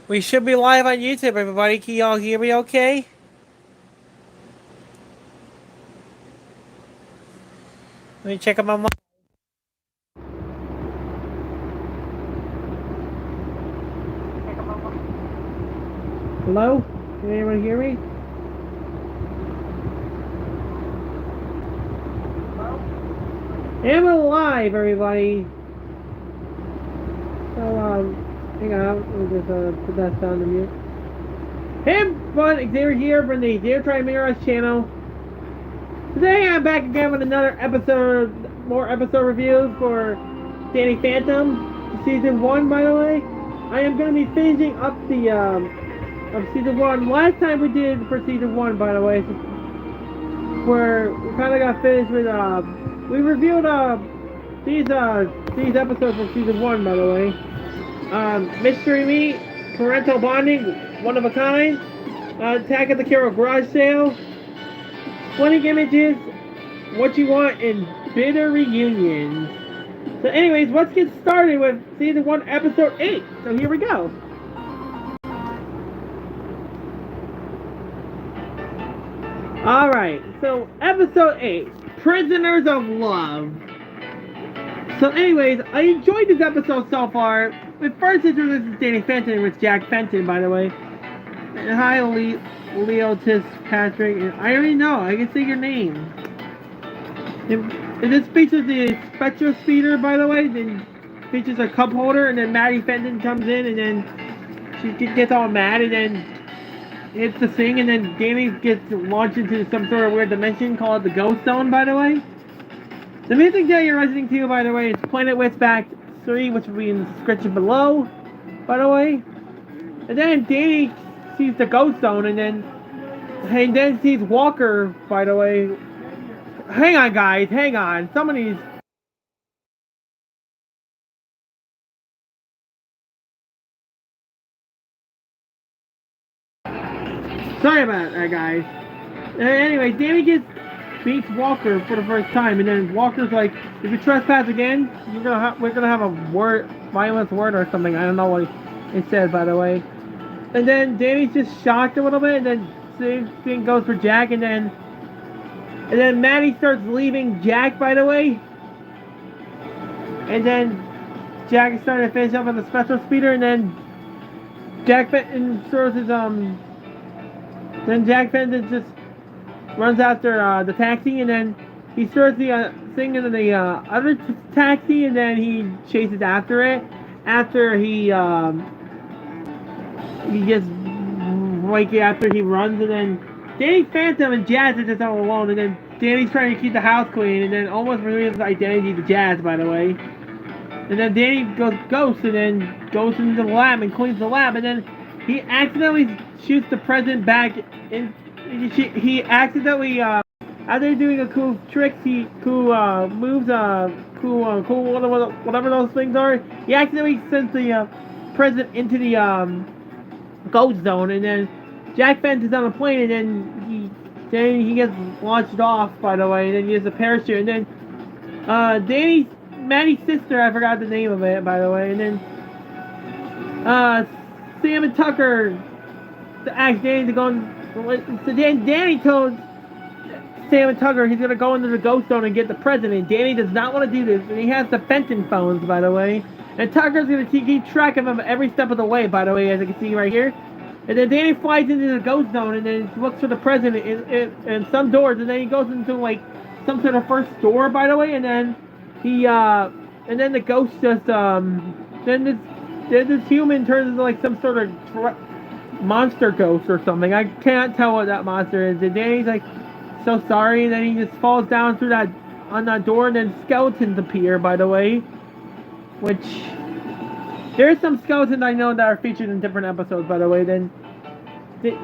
We should be live on YouTube, everybody. Can y'all hear me okay? Let me check out my mic. Hello? Can anyone hear me? Am alive, everybody. So, hang on. Let me just put that sound to mute. Hey, everyone. Xavier here from the Xavier Try Mirrors channel. Today I'm back again with another episode, more episode reviews for Danny Phantom, season 1, by the way. I am going to be finishing up the, of season 1. Last time we did for season 1, by the way, where we kind of got finished with, we reviewed, these episodes from season 1, by the way. Mystery Meat, Parental Bonding, One of a Kind, Attack of the Killer Garage Sale, 20 Images, What You Want, and Bitter Reunions. So anyways, let's get started with season 1, episode 8. So here we go. Alright, so episode 8, Prisoners of Love. So anyways, I enjoyed this episode so far. The first introduced is Danny Fenton with Jack Fenton, by the way. And hi, Leotis Patrick. And I already know, I can say your name. And this features the Spectral Speeder, by the way. Then features a cup holder, and then Maddie Fenton comes in, and then she gets all mad, and then hits the thing, and then Danny gets launched into some sort of weird dimension called the Ghost Zone, by the way. The music that you're listening to, by the way, is Planet Witchback 3, which will be in the description below, by the way. And then Danny sees the Ghost Zone, and then sees Walker, by the way. Hang on, guys, hang on. Somebody's... Sorry about that, guys. Anyway, Danny beats Walker for the first time, and then Walker's like, if you trespass again, we're gonna have a violence word or something. I don't know what it said, by the way. And then Danny's just shocked a little bit, and then same thing goes for Jack, and then Maddie starts leaving Jack, by the way. And then Jack is starting to finish up on the Special Speeder, and then Jack Fenton throws his then Jack Fenton just runs after the taxi, and then he throws the thing into the other taxi, and then he chases after it. After he gets like after he runs, and then Danny Phantom and Jazz are just all alone, and then Danny's trying to keep the house clean, and then almost reveals his identity to Jazz, by the way. And then Danny goes ghost, and then goes into the lab and cleans the lab, and then he accidentally shoots the president back in. He accidentally, after doing a cool trick, moves, whatever those things are, he accidentally sends the president into the ghost zone, and then Jack Fenton's on a plane, and then he gets launched off, by the way, and then he has a parachute, and then Maddie's sister, I forgot the name of it, by the way, and then Sam and Tucker asked Danny to go so Danny told Sam and Tucker he's gonna go into the ghost zone and get the president. Danny does not want to do this, and he has the Fenton phones, by the way. And Tucker's gonna keep track of him every step of the way, by the way, as you can see right here. And then Danny flies into the ghost zone and then looks for the president in some doors, and then he goes into like some sort of first door, by the way, and then and then the ghost just then this human turns into like some sort of monster ghost or something. I can't tell what that monster is. And Danny's like so sorry, and then he just falls down through on that door, and then skeletons appear, by the way. Which there's some skeletons I know that are featured in different episodes, by the way. Then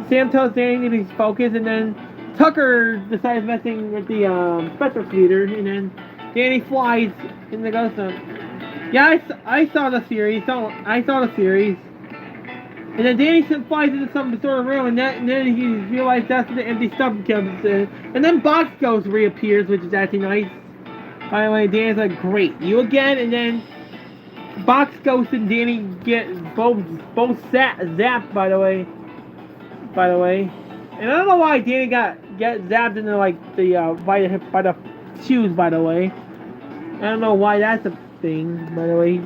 Sam tells Danny to be focused, and then Tucker decides messing with the Spectral Speeder, and then Danny flies in the ghost zone. Yeah, I saw the series. I saw the series. And then Danny flies into some sort of room, and then he realizes that's where the empty stuff comes in. And then Box Ghost reappears, which is actually nice. By the way, Danny's like, great, you again? And then Box Ghost and Danny get both zapped, by the way. And I don't know why Danny get zapped into like the by the shoes, by the way. I don't know why that's a thing, by the way.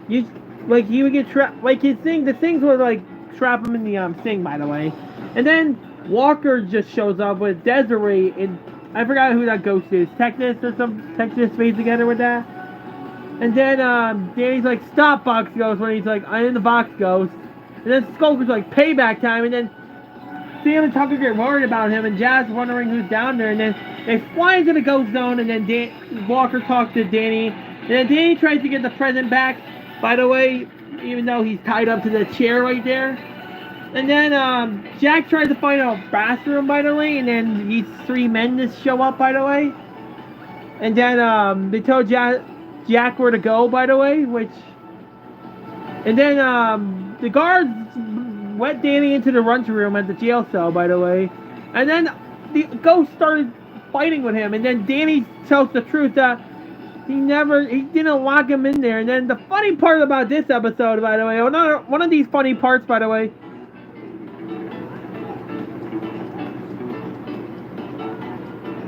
He would get trapped, like the things would like trap him in the thing, by the way. And then Walker just shows up with Desiree, and I forgot who that ghost is, Technus or some Technus made together with that. And then Danny's like, "Stop, Box Ghost," when he's like, "I am the Box Ghost." And then Skulker's like, "Payback time," and then Sam and Tucker get worried about him, and Jazz wondering who's down there, and then they fly into the ghost zone, and then Walker talks to Danny, and then Danny tries to get the present back, by the way, even though he's tied up to the chair right there. And then Jack tries to find a bathroom, by the way, and then these three men just show up, by the way. And then they tell Jack where to go, by the way, and then the guards wet Danny into the lunchroom at the jail cell, by the way. And then the ghost started fighting with him, and then Danny tells the truth that he didn't lock him in there. And then the funny part about this episode, by the way, one of these funny parts, by the way,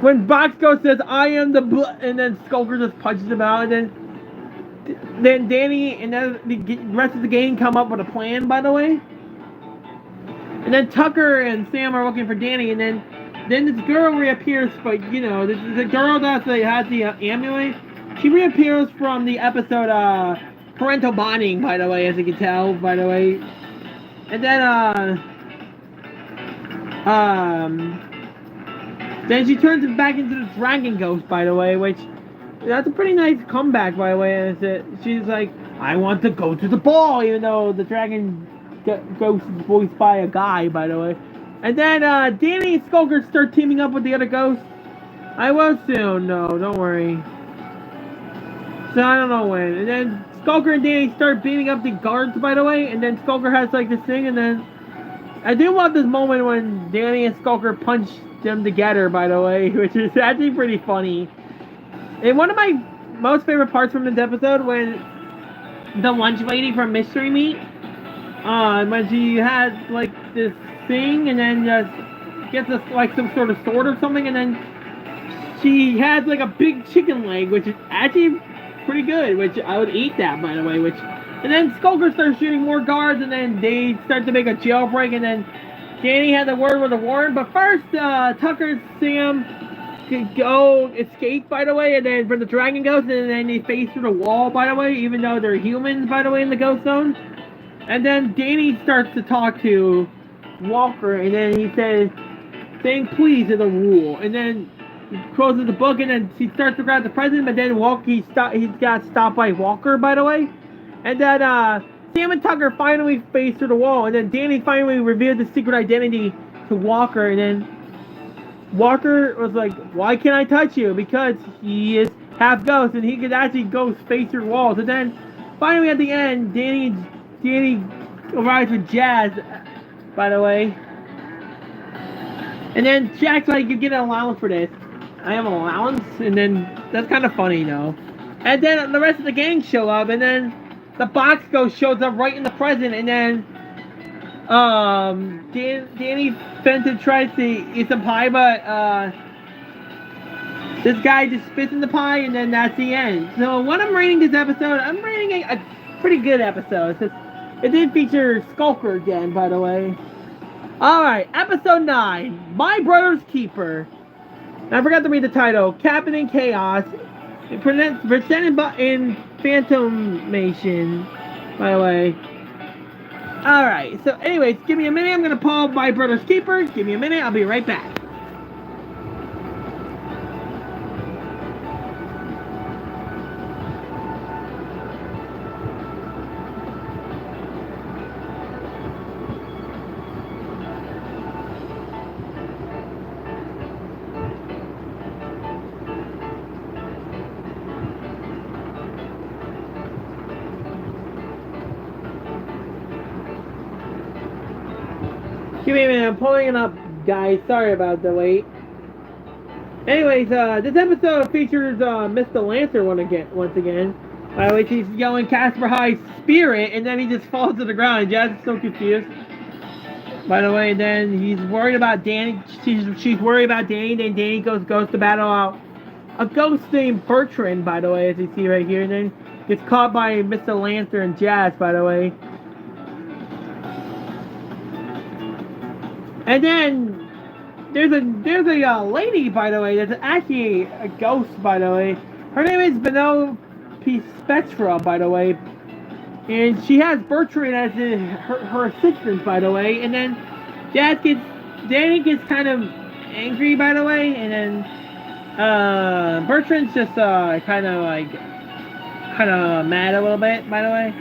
when Box Ghost says, "I am the and then Skulker just punches him out, and then Danny and then the rest of the gang come up with a plan, by the way. And then Tucker and Sam are looking for Danny, and then this girl reappears, but the girl that has the amulet, she reappears from the episode Parental Bonding, by the way, as you can tell, by the way. And then she turns it back into the Dragon Ghost, by the way, which that's a pretty nice comeback, by the way. And she's like, "I want to go to the ball," even though the Dragon Ghost is voiced by a guy, by the way. And then Danny and Skulker start teaming up with the other ghosts. I will soon. No, don't worry. So I don't know when. And then Skulker and Danny start beating up the guards, by the way. And then Skulker has like this thing, and then I do love this moment when Danny and Skulker punch them together, by the way, which is actually pretty funny. And one of my most favorite parts from this episode, when the lunch lady from Mystery Meat, when she had like this thing, and then just gets like some sort of sword or something, and then she has like a big chicken leg, which is actually pretty good, which I would eat that, by the way. And then Skulker starts shooting more guards, and then they start to make a jailbreak, and then Danny had the word with the warden. But first, Tucker and Sam could go escape, by the way, and then from the Dragon Ghost, and then they face through the wall, by the way, even though they're humans, by the way, in the ghost zone. And then Danny starts to talk to Walker, and then he says, "Saying please is a rule." And then he closes the book, and then he starts to grab the present, but then he's got stopped by Walker, by the way. And then Sam and Tucker finally face through the wall, and then Danny finally revealed the secret identity to Walker, and then Walker was like, "Why can't I touch you?" Because he is half ghost, and he could actually go face through walls. And then finally at the end, Danny arrives with Jazz, by the way. And then Jack's like, "You get an allowance for this." "I have an allowance?" And then that's kind of funny, though. And then the rest of the gang show up, and then the Box Ghost shows up right in the present, and then Danny Fenton tries to eat some pie, but this guy just spits in the pie, and then that's the end. So when I'm rating this episode, I'm rating a pretty good episode. It did feature Skulker again, by the way. Alright, episode 9, My Brother's Keeper. I forgot to read the title. Captain in Chaos. Presented in Phantomation, by the way. Alright, so anyways, give me a minute. I'm going to pull My Brother's Keeper. Give me a minute. I'll be right back. Give me a minute, I'm pulling it up, guys. Sorry about the wait. Anyways, this episode features Mr. Lancer once again. By the way, she's yelling Casper High Spirit, and then he just falls to the ground, and Jazz is so confused. By the way, then he's worried about Danny. She's worried about Danny. Then Danny goes to battle out a ghost named Bertrand. By the way, as you see right here, and then gets caught by Mr. Lancer and Jazz. By the way, and then there's a lady. By the way, that's actually a ghost. By the way, her name is Penelope Spectra. By the way. And she has Bertrand as her assistant, by the way. And then Danny gets kind of angry, by the way. And then Bertrand's just kind of mad a little bit, by the way.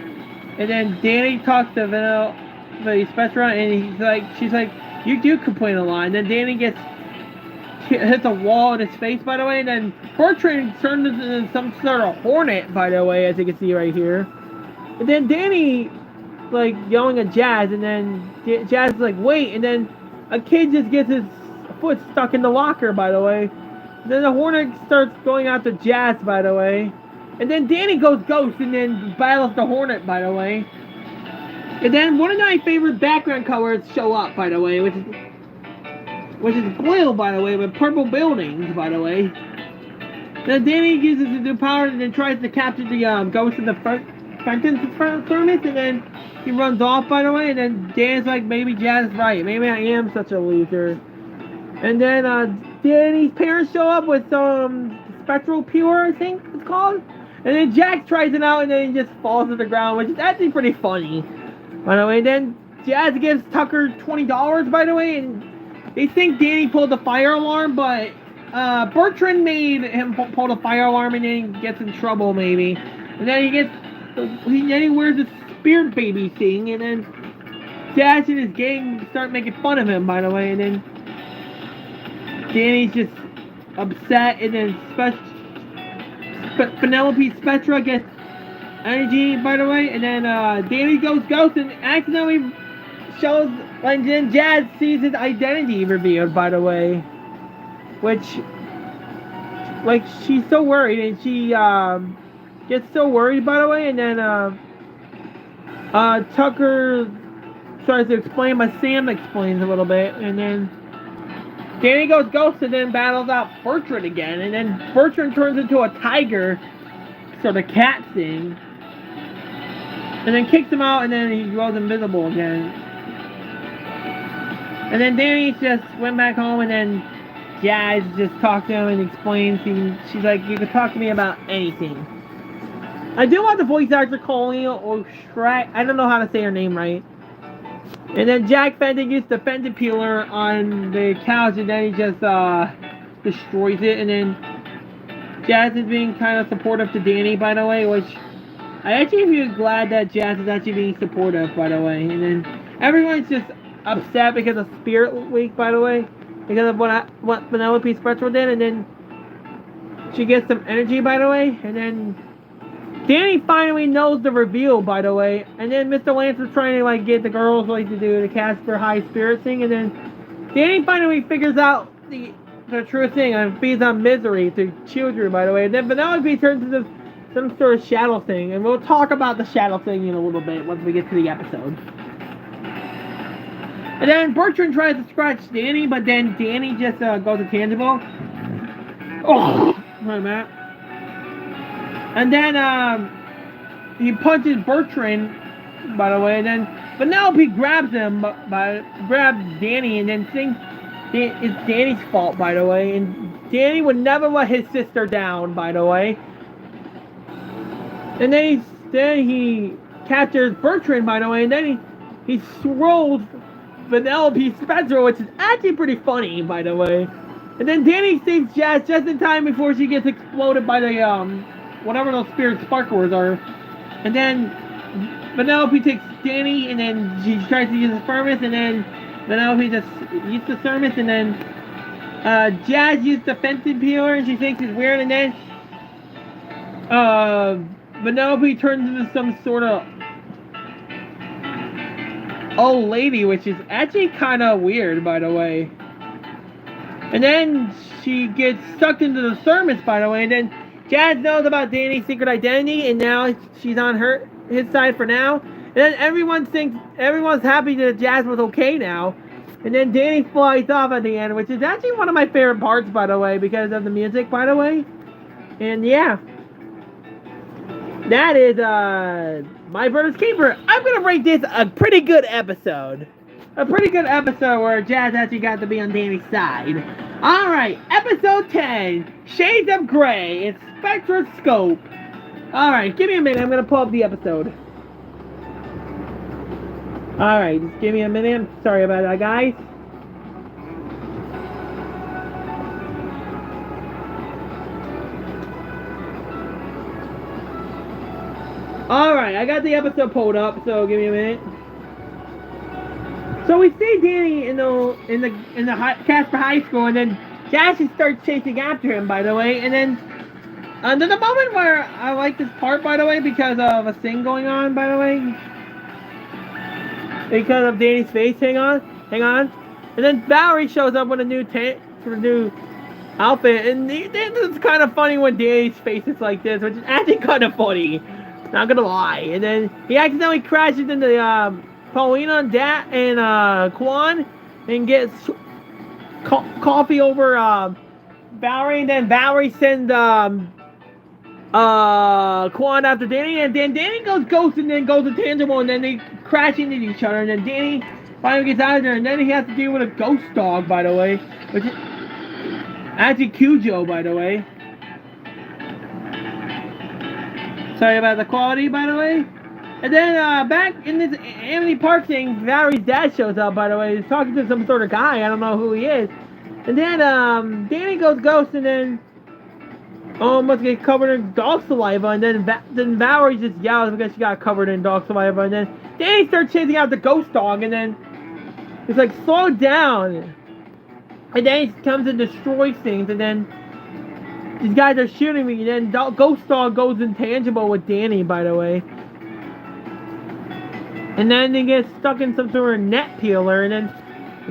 And then Danny talks to the Spectra, and she's like, you do complain a lot. And then Danny hits a wall in his face, by the way. And then Bertrand turns into some sort of hornet, by the way, as you can see right here. And then Danny, like, yelling at Jazz, and then Jazz is like, wait, and then a kid just gets his foot stuck in the locker, by the way. And then the Hornet starts going after Jazz, by the way. And then Danny goes ghost, and then battles the Hornet, by the way. And then one of my favorite background colors show up, by the way, which is blue, by the way, with purple buildings, by the way. Then Danny uses his new power and then tries to capture the ghost in the front. Thermos, and then he runs off, by the way, and then Dan's like, maybe Jazz is right, maybe I am such a loser. And then Danny's parents show up with some spectral pure, I think it's called, and then Jack tries it out, and then he just falls to the ground, which is actually pretty funny, by the way. Then Jazz gives Tucker $20, by the way, and they think Danny pulled the fire alarm, but Bertrand made him pull the fire alarm, and then he gets in trouble, maybe. And then he wears a spirit baby thing, and then Jazz and his gang start making fun of him, by the way, and then Danny's just upset, and then Penelope Spectra gets energy, by the way, and then Danny goes ghost and accidentally shows, and then Jazz sees his identity revealed, by the way, which, like, she's so worried, and she gets so worried, by the way, and then Tucker tries to explain, but Sam explains a little bit, and then Danny goes ghost and then battles out Bertrand again, and then Bertrand turns into a tiger, sort of cat thing, and then kicks him out, and then he goes invisible again. And then Danny just went back home, and then Jazz just talked to him and explains, she's like, you can talk to me about anything. I do want the voice actor Colleen or Shrek. I don't know how to say her name right. And then Jack Fenton used the Fenton peeler on the couch, and then he just destroys it. And then Jazz is being kind of supportive to Danny, by the way, which I actually feel glad that Jazz is actually being supportive, by the way. And then everyone's just upset because of Spirit Week, by the way, because of what Penelope Spectra did. And then she gets some energy, by the way, and then Danny finally knows the reveal, by the way, and then Mr. Lancer's trying to, like, get the girls, like, to do the Casper High Spirit thing, and then Danny finally figures out the true thing and feeds on misery to children, by the way. And then Penelope turns into some sort of shadow thing, and we'll talk about the shadow thing in a little bit once we get to the episode. And then Bertrand tries to scratch Danny, but then Danny just goes intangible. Oh, wait a minute. And then he punches Bertrand, by the way, and then Penelope grabs him, grabs Danny, and then thinks it's Danny's fault, by the way. And Danny would never let his sister down, by the way. And then he captures Bertrand, by the way, and then he swirls Penelope Spectra, which is actually pretty funny, by the way. And then Danny saves Jazz just in time before she gets exploded by the whatever those spirit sparklers are. And then Penelope takes Danny, and then she tries to use the thermos, and then Penelope just uses the thermos, and then Jazz used the Fenton peeler, and she thinks it's weird, and then Penelope turns into some sort of old lady, which is actually kind of weird, by the way. And then she gets sucked into the thermos, by the way, and then Jazz knows about Danny's secret identity, and now she's on his side for now. And then everyone's happy that Jazz was okay now. And then Danny flies off at the end, which is actually one of my favorite parts, by the way, because of the music, by the way. And yeah, that is My Brother's Keeper. I'm gonna rate this a pretty good episode. A pretty good episode where Jazz actually got to be on Danny's side. Alright, episode 10, Shades of Grey. It's Spectroscope. Alright, give me a minute. I'm going to pull up the episode. Alright, just give me a minute. I'm sorry about that, guys. Alright, I got the episode pulled up, so give me a minute. So we see Danny in the Casper High School, and then Jazz starts chasing after him, by the way. And then there's a moment where I like this part, by the way, because of a thing going on, by the way. Because of Danny's face. Hang on. And then Valerie shows up with a new outfit, and it's kind of funny when Danny's face is like this, which is actually kind of funny. Not gonna lie. And then he accidentally crashes into Paulina and Quan, and gets coffee over Valerie, and then Valerie sends Quan after Danny, and then Danny goes ghost, and then goes intangible, and then they crash into each other, and then Danny finally gets out of there, and then he has to deal with a ghost dog, by the way, which is actually Cujo, by the way. Sorry about the quality, by the way. And then, back in this Amity Park thing, Valerie's dad shows up, by the way. He's talking to some sort of guy. I don't know who he is. And then, Danny goes ghost, and then almost gets covered in dog saliva. And then Valerie just yells because she got covered in dog saliva. And then Danny starts chasing out the ghost dog, and then it's like, slow down. And then he comes and destroys things, and then these guys are shooting me, and then ghost dog goes intangible with Danny, by the way. And then they get stuck in some sort of net peeler, and then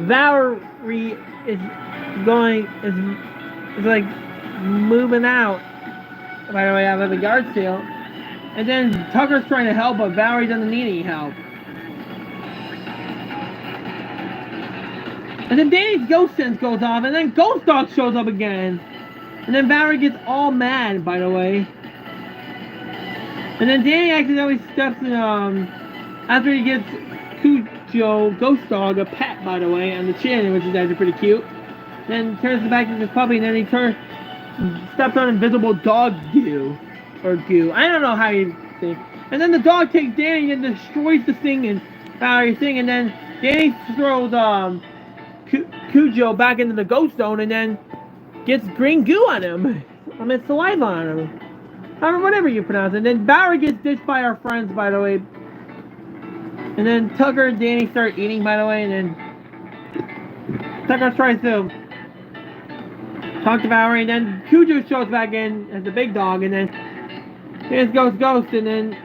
Valerie is like moving out, by the way, out of the yard sale. And then Tucker's trying to help, but Valerie doesn't need any help. And then Danny's ghost sense goes off, and then Ghost Dog shows up again. And then Valerie gets all mad, by the way. And then Danny accidentally steps in, after he gets Cujo, Ghost Dog, a pet, by the way, on the chin, which is actually pretty cute. Then turns back into his puppy, and then he steps on invisible dog goo. Or goo. I don't know how you say. And then the dog takes Danny and destroys the thing and Valerie's thing, and then Danny throws Cujo back into the ghost zone, and then gets green goo on him. I mean, saliva on him. Or whatever you pronounce it. And then Valerie gets ditched by our friends, by the way. And then Tucker and Danny start eating, by the way, and then Tucker tries to talk to Valerie, and then Cujo shows back in as the big dog, and then here's Ghost, and then,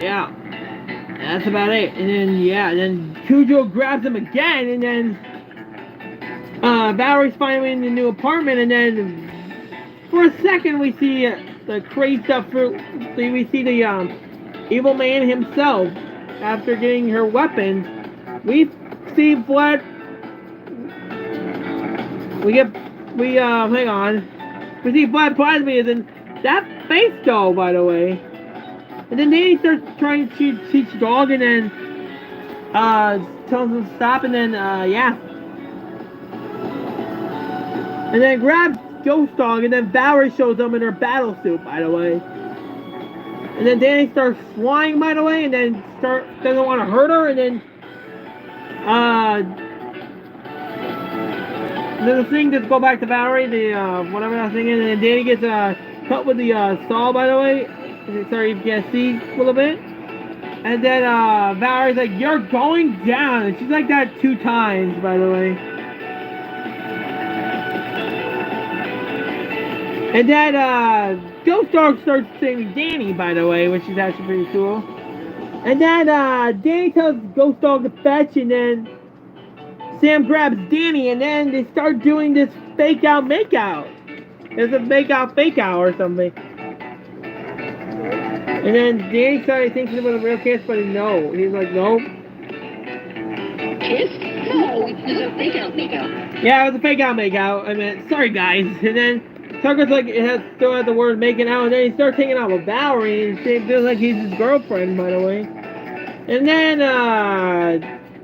yeah, that's about it. And then, yeah, and then Cujo grabs him again, and then Valerie's finally in the new apartment, and then for a second we see the crazed up fruit. We see the evil man himself after getting her weapons. We see Vlad. Hang on. We see Vlad Plasmias and that face doll, by the way. And then Danny starts trying to teach dog, and then tells him to stop, and then yeah. And then grabs Ghost Dog, and then Valerie shows up in her battle suit, by the way. And then Danny starts flying, by the way, and then doesn't want to hurt her, and then the thing just go back to Valerie, the whatever that thing is, and then Danny gets cut with the saw, by the way. Sorry if you can't see a little bit. And then Valerie's like, "You're going down," and she's like that 2 times, by the way. And then Ghost Dog starts saving Danny, by the way, which is actually pretty cool. And then Danny tells Ghost Dog to fetch, and then Sam grabs Danny, and then they start doing this fake out make out. There's a make out fake out or something. And then Danny started thinking about a real kiss, but no. He's like, nope. Kiss? No, it was a fake out makeout. Yeah, it was a fake out makeout. I mean, sorry guys. And then Tucker's like, it has still had the word making out, and then he starts hanging out with Valerie, and it feels like he's his girlfriend, by the way. And then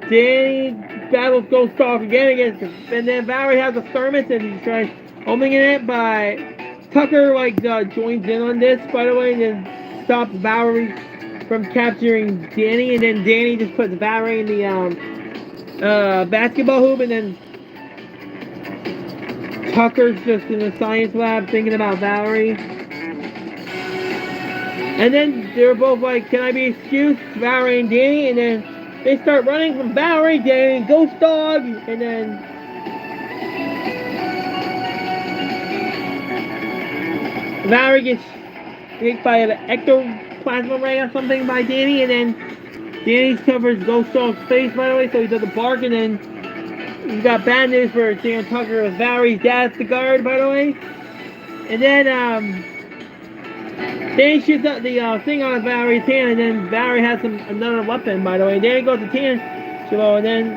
Danny battles Ghost Dog again against him. And then Valerie has a thermos, and he tries opening it, but Tucker joins in on this, by the way, and then stops Valerie from capturing Danny, and then Danny just puts Valerie in the basketball hoop, and then Tucker's just in the science lab thinking about Valerie. And then they're both like, can I be excused? Valerie and Danny, and then they start running from Valerie, Danny, Ghost Dog, and then Valerie gets hit by an ectoplasma ray or something by Danny, and then Danny covers Ghost Dog's face, by the way, so he doesn't bark, and then he's got bad news for Sam Tucker with Valerie's dad's the guard, by the way. And then Danny shoots up the thing on Valerie's hand, and then Valerie has another weapon, by the way. Danny goes to Tangelo, and then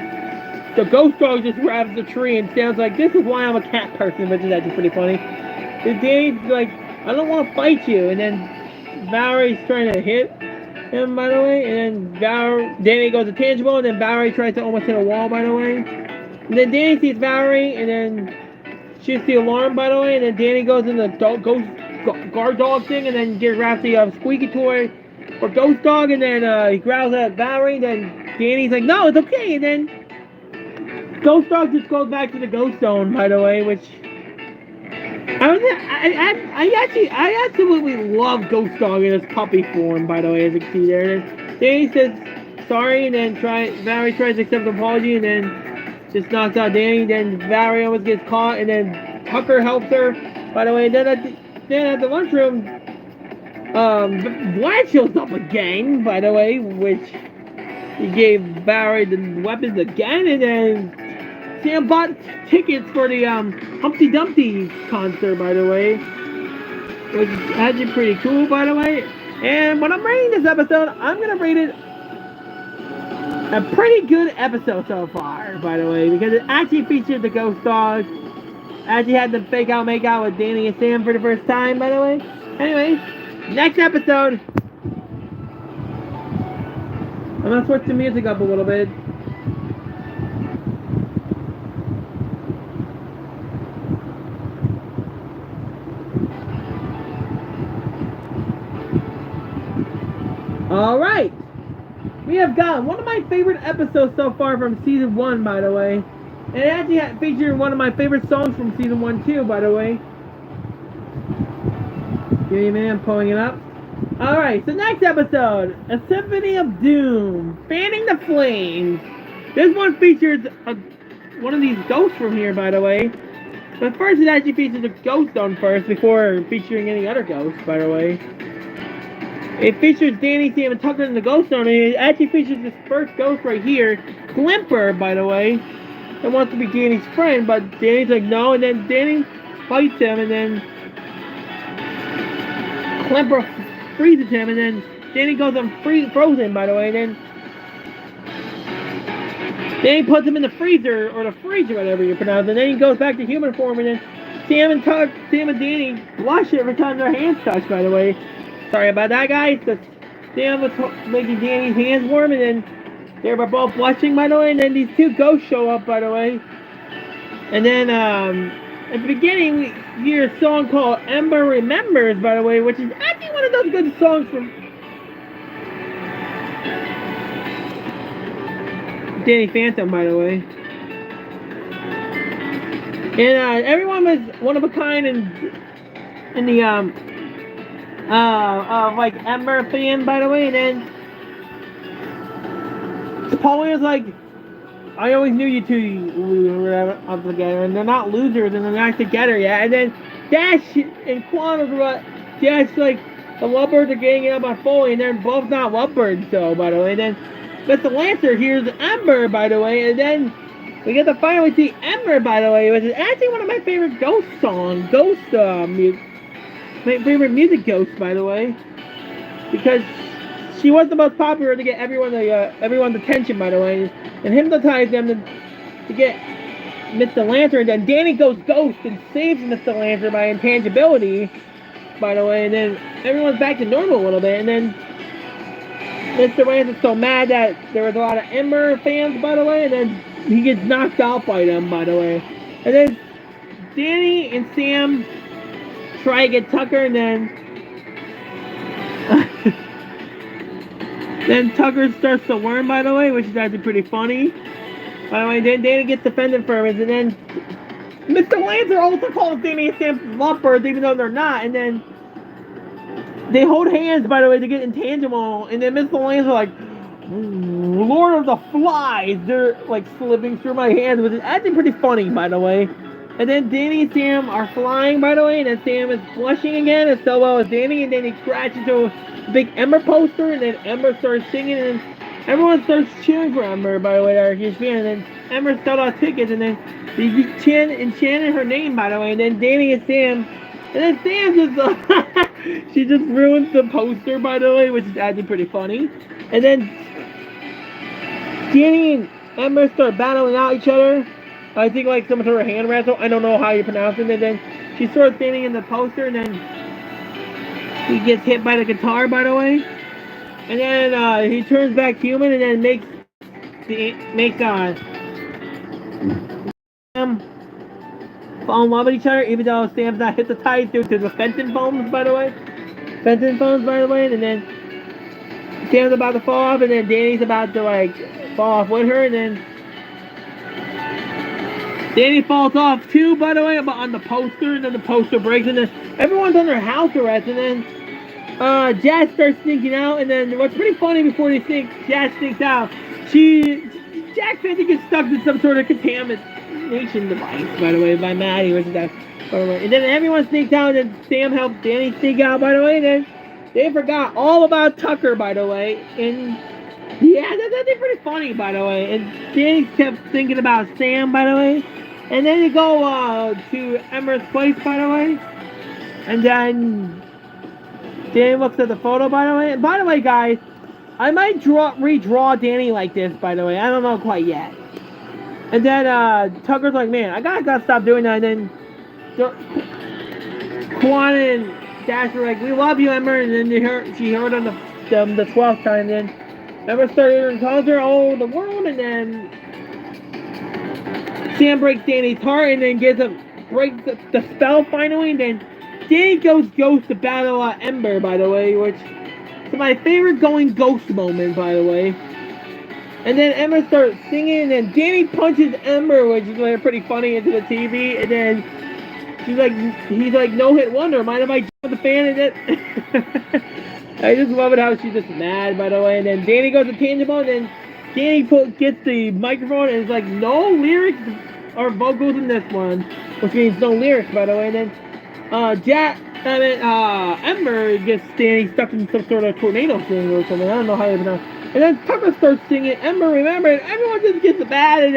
the Ghost Dog just grabs the tree and sounds like, this is why I'm a cat person, which is actually pretty funny. And Danny's like, I don't want to fight you, and then Valerie's trying to hit him, by the way, and then Danny goes to Tangelo, and then Valerie tries to almost hit a wall, by the way. And then Danny sees Valerie, and then shoots the alarm, by the way, and then Danny goes in the ghost guard dog thing, and then grabs the squeaky toy for Ghost Dog, and then he growls at Valerie, and then Danny's like, no, it's okay, and then Ghost Dog just goes back to the ghost zone, by the way, which I absolutely love Ghost Dog in his puppy form, by the way, as you can see there. And Danny says sorry, and then Valerie tries to accept the apology, and then just knocks out Danny. Then Valerie almost gets caught, and then Tucker helps her, by the way. Then at the lunchroom, Vlad shows up again, by the way, which he gave Valerie the weapons again, and then Sam bought tickets for the Humpty Dumpty concert, by the way, which is actually pretty cool, by the way. And when I'm rating this episode, I'm gonna rate it a pretty good episode so far, by the way, because it actually featured the Ghost Dog. Actually had the fake out make out with Danny and Sam for the first time, by the way. Anyways, next episode, I'm gonna switch the music up a little bit. Alright, we have got one of my favorite episodes so far from Season 1, by the way. And it actually featured one of my favorite songs from Season 1 too, by the way. Give me a minute, I'm pulling it up. Alright, so next episode, A Symphony of Doom, Fanning the Flames. This one features one of these ghosts from here, by the way. But first it actually features a ghost on first before featuring any other ghosts, by the way. It features Danny, Sam, and Tucker in the ghost zone, and it actually features this first ghost right here, Glimper, by the way, that wants to be Danny's friend, but Danny's like, no, and then Danny fights him, and then Glimper freezes him, and then Danny goes on frozen, by the way, and then Danny puts him in the freezer, or the fridge, or whatever you pronounce it, and then he goes back to human form, and then Sam and Danny blush every time their hands touch, by the way. Sorry about that, guys. Sam was making Danny's hands warm, and then they were both blushing, by the way. And then these two ghosts show up, by the way. And then at the beginning, we hear a song called Ember Remembers, by the way, which is actually one of those good songs from Danny Phantom, by the way. And everyone was one of a kind in the like Ember fan, by the way, and then Paulie was like, I always knew you two were up together, and they're not losers, and they're not together yet. And then Dash and Quan was like, Dash like, the lovebirds are getting up on Foley, and they're both not lovebirds, though, by the way. And then Mr. Lancer hears Ember, by the way, and then we get to finally see Ember, by the way, which is actually one of my favorite ghost songs, my favorite music ghosts, by the way. because she was the most popular to get everyone's attention, by the way, and hypnotize them to get Mr. Lantern. Then Danny goes ghost and saves Mr. Lantern by intangibility, by the way, and then everyone's back to normal a little bit, and then Mr. Lantern's so mad that there was a lot of Ember fans, by the way, and then he gets knocked out by them, by the way. And then Danny and Sam try to get Tucker, and then Tucker starts to learn, by the way, which is actually pretty funny. By the way, then Danny gets defended for him, and then Mr. Lantern also calls Danny and Sam lovebirds, even though they're not, and then they hold hands, by the way, to get intangible, and then Mr. Lantern's like, Lord of the Flies, they're like slipping through my hands, which is actually pretty funny, by the way. And then Danny and Sam are flying, by the way, and then Sam is blushing again, and so well as Danny, and then he crashes into a big Ember poster, and then Ember starts singing, and everyone starts cheering for Ember, by the way, they're a huge fan, and then Ember sells out tickets, and then they chanted her name, by the way, and then Danny and Sam, and then Sam just, she just ruins the poster, by the way, which is actually pretty funny. And then Danny and Ember start battling out each other. I think like some sort of hand wrestle. I don't know how you pronounce it. And then she starts standing in the poster, and then he gets hit by the guitar, by the way. And then he turns back human, and then makes Sam fall in love with each other, even though Sam's not hypnotized due to the Fenton foams, by the way. And then Sam's about to fall off, and then Danny's about to like fall off with her, and then Danny falls off too, by the way, on the poster, and then the poster breaks, and then everyone's under house arrest, and then Jazz starts sneaking out, and then what's pretty funny before Jazz sneaks out, Jack Fenton gets stuck in some sort of contamination device, by the way, by Maddie, which is that, by the way. And then everyone sneaks out, and then Sam helps Danny sneak out, by the way, and then they forgot all about Tucker, by the way, and yeah, that's actually pretty funny, by the way. And Danny kept thinking about Sam, by the way. And then you go to Ember's place, by the way. And then Danny looks at the photo, by the way. And by the way, guys, I might redraw Danny like this, by the way. I don't know quite yet. And then Tucker's like, man, I gotta stop doing that. And then Quan and Dash were like, we love you, Ember. And then she heard on the 12th time. And then Ember started and calls her all over the world. And then Sam breaks Danny's heart, and then breaks the spell finally. And then Danny goes ghost to battle Ember, by the way, which is my favorite going ghost moment, by the way. And then Ember starts singing, and then Danny punches Ember, which is like pretty funny, into the TV. And then he's like no hit wonder. Mind if I jump the fan? And then I just love it how she's just mad, by the way. And then Danny goes to Tangible, and then Danny gets the microphone, and it's like no lyrics or vocals in this one, which means no lyrics, by the way. And then Ember gets Danny stuck in some sort of tornado thing or something. I don't know how you pronounce. And then Tucker starts singing Ember, remember, and everyone just gets mad, and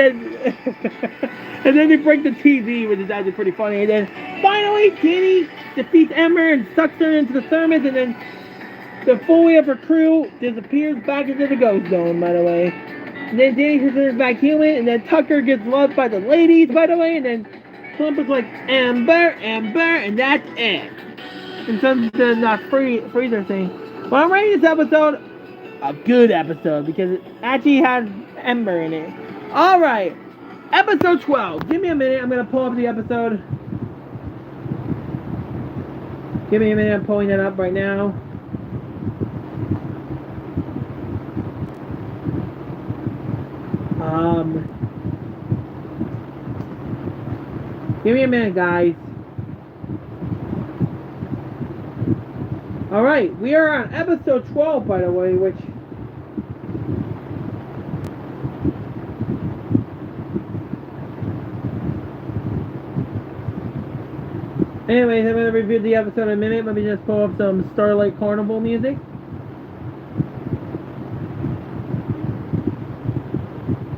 then they break the TV, which is actually pretty funny. And then finally, Danny defeats Ember and sucks her into the thermos, and then the fully of her crew disappears back into the ghost zone, by the way. And then Danny returns back human, and then Tucker gets loved by the ladies, by the way, and then Plump is like, Ember, and that's it. And some freezer thing. Well, I'm rating this episode a good episode, because it actually has Ember in it. Alright, episode 12. Give me a minute, I'm going to pull up the episode. Give me a minute, I'm pulling it up right now. Give me a minute, guys. Alright, we are on episode 12, by the way, which... Anyways, I'm going to review the episode in a minute. Let me just pull up some Starlight Carnival music.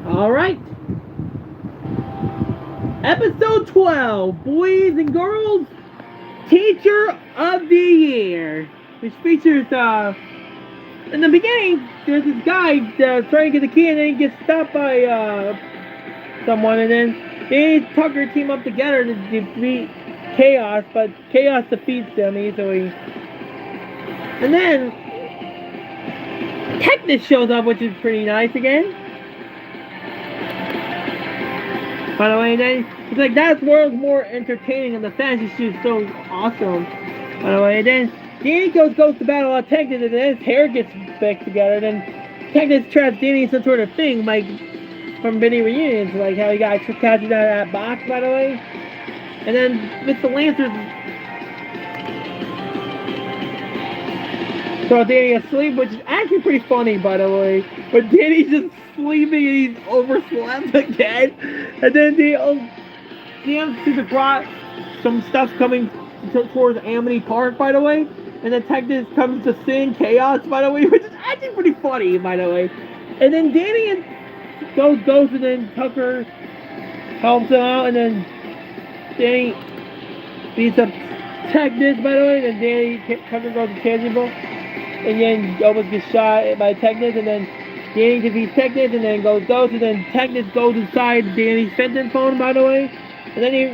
Alright. Episode 12, Boys and Girls Teacher of the Year, which features in the beginning, there's this guy trying to get the key, and then he gets stopped by someone, and then they and Tucker team up together to defeat Chaos, but Chaos defeats them easily. And then Technus shows up, which is pretty nice again. By the way, and then he's like, that world's more entertaining, and the fantasy suit's so awesome. By the way, and then Danny goes to battle on Technus, and then his hair gets back together, and then Technus traps Danny in some sort of thing, like from Benny Reunions, like how he got captured out of that box, by the way. And then Mr. Lancer throws Danny asleep, which is actually pretty funny, by the way. But Danny's just sleeping and he's overslept again. And then they seems to brought some stuff coming towards Amity Park, by the way. And then Technus comes to sing Chaos, by the way, which is actually pretty funny, by the way. And then Danny and goes, and then Tucker helps him out, and then Danny beats up Technus, by the way, and then Tucker goes to tangible, and then almost gets shot by Technus, and then Danny defeats Technus, and then goes, and then Technus goes inside Danny's Fenton phone, by the way, and then he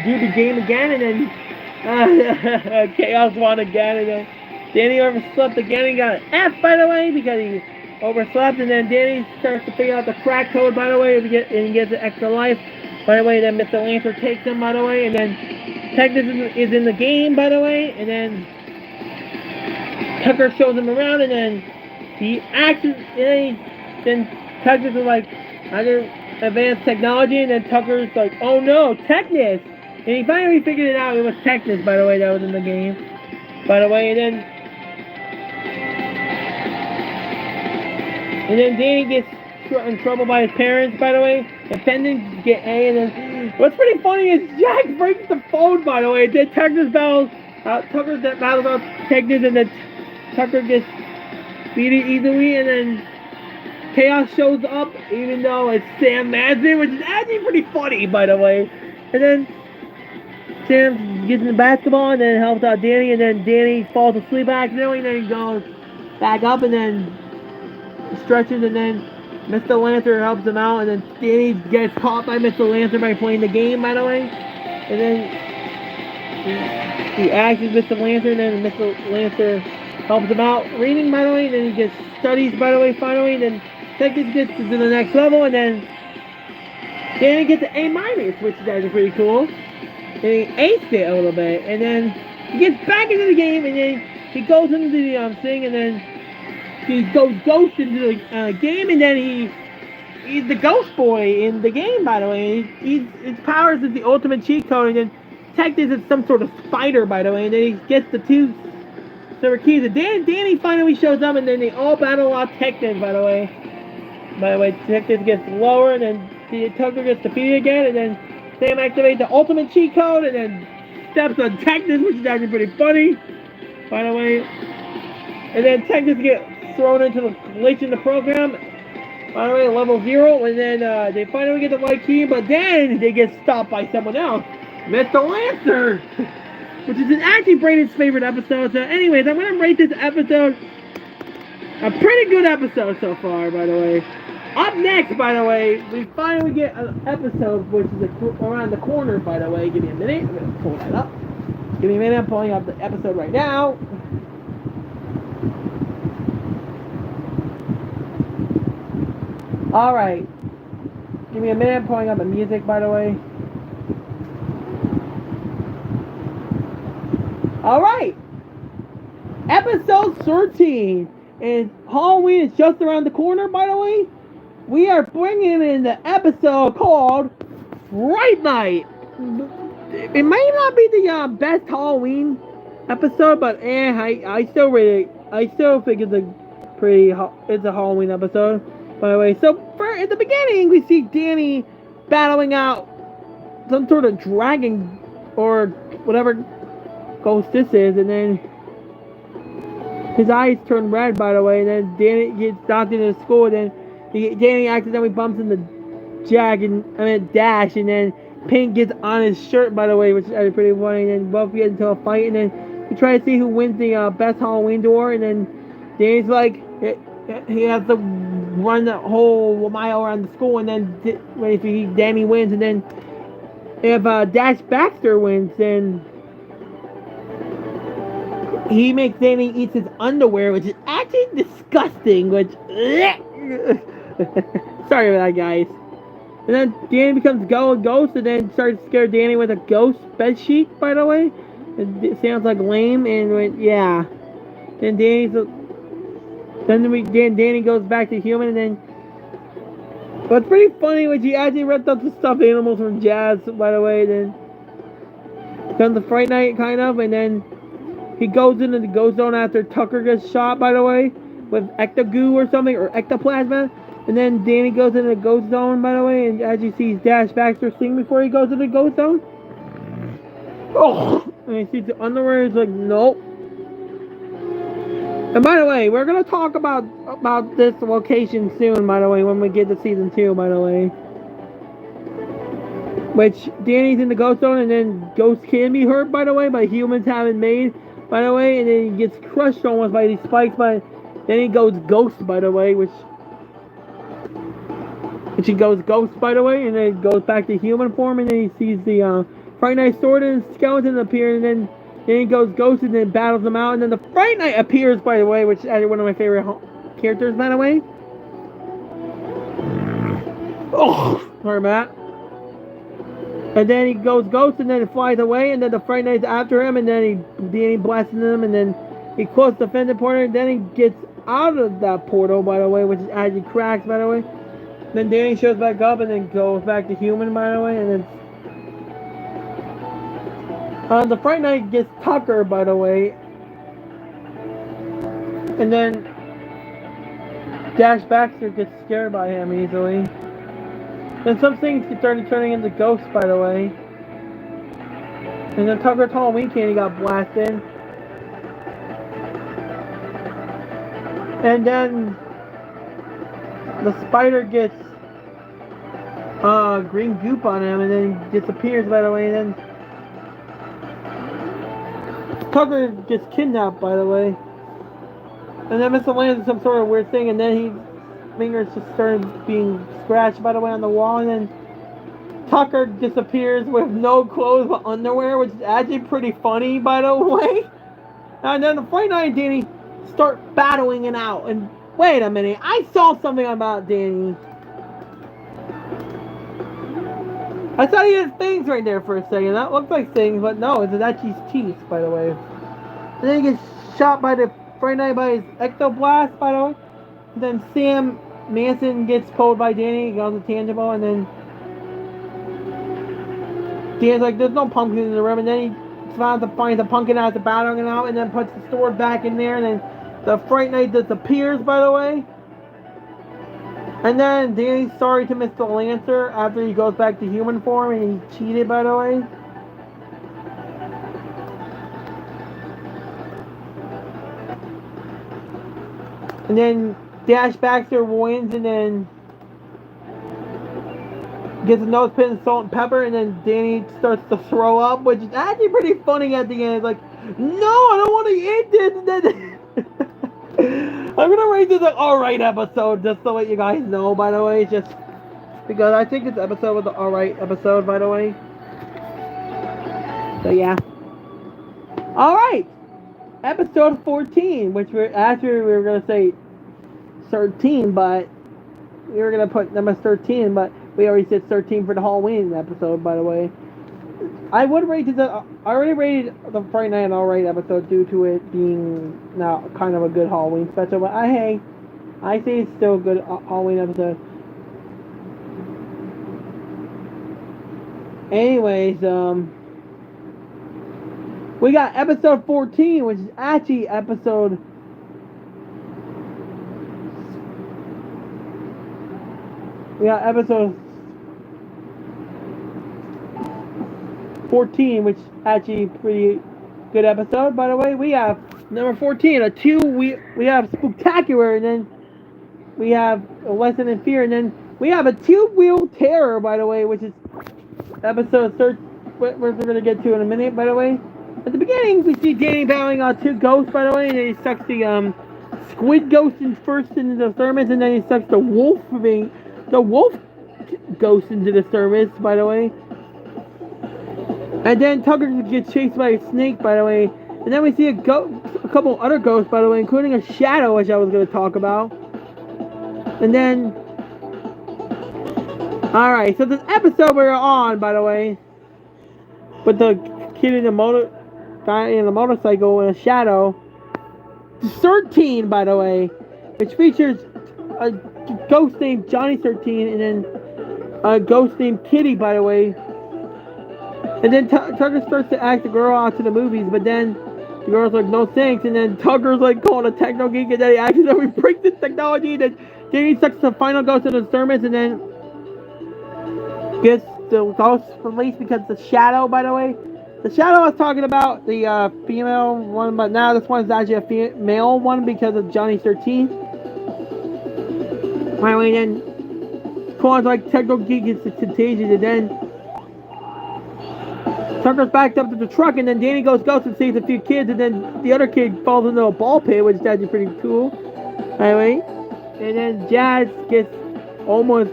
do the game again, and then Chaos won again, and then Danny overslept again and got an F, by the way, because he overslept, and then Danny starts to figure out the crack code, by the way, and he gets an extra life, by the way. Then Mr. Lancer takes him, by the way, and then Technus is in the game, by the way, and then Tucker shows him around, and then he acts, and then Technus is like, under advanced technology, and then Tucker's like, oh no, Technus! And he finally figured it out, it was Technus, by the way, that was in the game, by the way, and then Danny gets in trouble by his parents, by the way. And Fenton get A, and then what's pretty funny is Jack breaks the phone, by the way. Then Tucker battles out Technus, and then Tucker gets beaten easily, and then Chaos shows up, even though it's Sam Madsen, which is actually pretty funny, by the way. And then Sam gets in the basketball, and then helps out Danny, and then Danny falls asleep accidentally, and then he goes back up, and then stretches, and then Mr. Lancer helps him out, and then Danny gets caught by Mr. Lancer by playing the game, by the way. And then he acts as Mr. Lancer, and then Mr. Lancer helps him out reading, by the way, and then he gets studies, by the way, finally, and then Technus gets to the next level, and then Danny gets an A-, which is actually pretty cool. And he aced it a little bit, and then he gets back into the game, and then he goes into the thing, and then he goes ghost into the game, and then he's the ghost boy in the game, by the way. His powers is the ultimate cheat code, and then Technus is some sort of spider, by the way, and then he gets the two silver keys. And Danny finally shows up, and then they all battle out Technus, by the way. Technus gets lower, and then Tucker gets defeated again, and then Sam activates the ultimate cheat code, and then steps on Technus, which is actually pretty funny, by the way. And then Technus gets thrown into the glitch in the program, by the way, level 0, and then they finally get the white key, but then they get stopped by someone else, Mr. Lancer, which is actually Brayden's favorite episode. So anyways, I'm going to rate this episode a pretty good episode so far, by the way. Up next, by the way, we finally get an episode which is around the corner, by the way. Give me a minute, I'm going to pull that up. Give me a minute, I'm pulling up the episode right now. Alright. Give me a minute, I'm pulling up the music, by the way. Alright. Episode 13. And Halloween is just around the corner, by the way. We are bringing in the episode called Fright Night. It might not be the best Halloween episode, but I still think it's a Halloween episode. By the way, so at the beginning, we see Danny battling out some sort of dragon or whatever ghost this is, and then his eyes turn red, by the way, and then Danny gets knocked into the school, and then Danny accidentally bumps into Dash, and then Pink gets on his shirt, by the way, which is pretty funny, and then both get into a fight, and then we try to see who wins the best Halloween door, and then Danny's like, he has to run the whole mile around the school, and then if Danny wins, and then if Dash Baxter wins, then he makes Danny eat his underwear, which is actually disgusting. Which, sorry about that, guys. And then Danny becomes ghost, and then starts to scare Danny with a ghost bed sheet. By the way, it sounds like lame, and yeah. Then Danny goes back to human, and then what's pretty funny was he actually ripped up the stuffed animals from Jazz. By the way, then comes the Fright Night kind of, and then he goes into the ghost zone after Tucker gets shot. By the way, with ectogoo or something, or ectoplasma. And then Danny goes into the ghost zone, by the way, and as you see Dash Baxter sing before he goes into the ghost zone. Oh! And he sees the underwear, he's like, nope. And by the way, we're going to talk about this location soon, by the way, when we get to season 2, by the way. Which, Danny's in the ghost zone, and then ghosts can be hurt, by the way, by humans having made, by the way, and then he gets crushed almost by these spikes, but then he goes ghost, by the way, which he goes ghost, by the way, and then goes back to human form, and then he sees the Fright Night sword and skeleton appear, and then he goes ghost and then battles them out, and then the Fright Night appears, by the way, which is one of my favorite characters, by the way. Oh, sorry about that. And then he goes ghost, and then he flies away, and then the Fright Night's after him, and then he blasts him, and then he closes the fender portal, and then he gets out of that portal, by the way, which is actually cracks, by the way. Then Danny shows back up and then goes back to human, by the way, and then the Fright Night gets Tucker, by the way, and then Dash Baxter gets scared by him easily. Then some things get turning into ghosts, by the way, and then Tucker's Halloween candy got blasted, and then the spider gets green goop on him and then disappears, by the way, and then Tucker gets kidnapped, by the way, and then Mr. Lance is some sort of weird thing, and then his fingers just started being scratched, by the way, on the wall, and then Tucker disappears with no clothes but underwear, which is actually pretty funny, by the way. And then the Fright Night and Danny start battling it out, and wait a minute, I saw something about Danny. I thought he had things right there for a second. That looked like things, but no, it's actually his teeth, by the way. And then he gets shot by the Fright Night by his ectoblast, by the way. And then Sam Manson gets pulled by Danny, he goes intangible, and then Danny's like, there's no pumpkin in the room, and then he finds the pumpkin out the battling it out, and then puts the sword back in there, and then the Fright Night disappears, by the way. And then Danny's sorry to Mr. Lancer after he goes back to human form and he cheated, by the way. And then Dash Baxter wins and then gets a nose pin, salt and pepper, and then Danny starts to throw up, which is actually pretty funny at the end. It's like, no, I don't want to eat this. I'm gonna rate this an alright episode, just to let you guys know, by the way, just because I think this episode was an alright episode, by the way. So yeah. Alright! Episode 14, which we were gonna say 13, but we were gonna put number 13, but we already said 13 for the Halloween episode, by the way. I would rate it. I already rated the Fright Night an alright episode due to it being now kind of a good Halloween special, but I say it's still a good Halloween episode. Anyways, we got episode 14, which is actually episode we got episode 14, which is actually pretty good episode, by the way. We have number 14, we have Spooktacular, and then we have a Lesson in Fear, and then we have a two-wheel terror, by the way, which is episode 13, which we're going to get to in a minute, by the way. At the beginning, we see Danny battling two ghosts, by the way, and then he sucks the squid ghost first into the thermos, and then he sucks the wolf ghost into the thermos, by the way. And then Tucker gets chased by a snake, by the way. And then we see a couple other ghosts, by the way, including a shadow, which I was going to talk about. And then, alright, so this episode we're on, by the way, with the kid in the guy in the motorcycle and a shadow. 13, by the way, which features a ghost named Johnny 13 and then a ghost named Kitty, by the way. And then Tucker starts to ask the girl out to the movies, but then the girl's like, no thanks. And then Tucker's like calling a techno geek, and then he accidentally breaks the technology. And then Danny sucks the final ghost in the thermos, and then gets the ghost released because the shadow, by the way. The shadow I was talking about, the female one, but now this one's actually a male one because of Johnny 13. Anyway, then calls like techno geek is contagious, and then Tucker's backed up to the truck, and then Danny goes ghost and saves a few kids, and then the other kid falls into a ball pit, which is actually pretty cool. Anyway, and then Jazz gets almost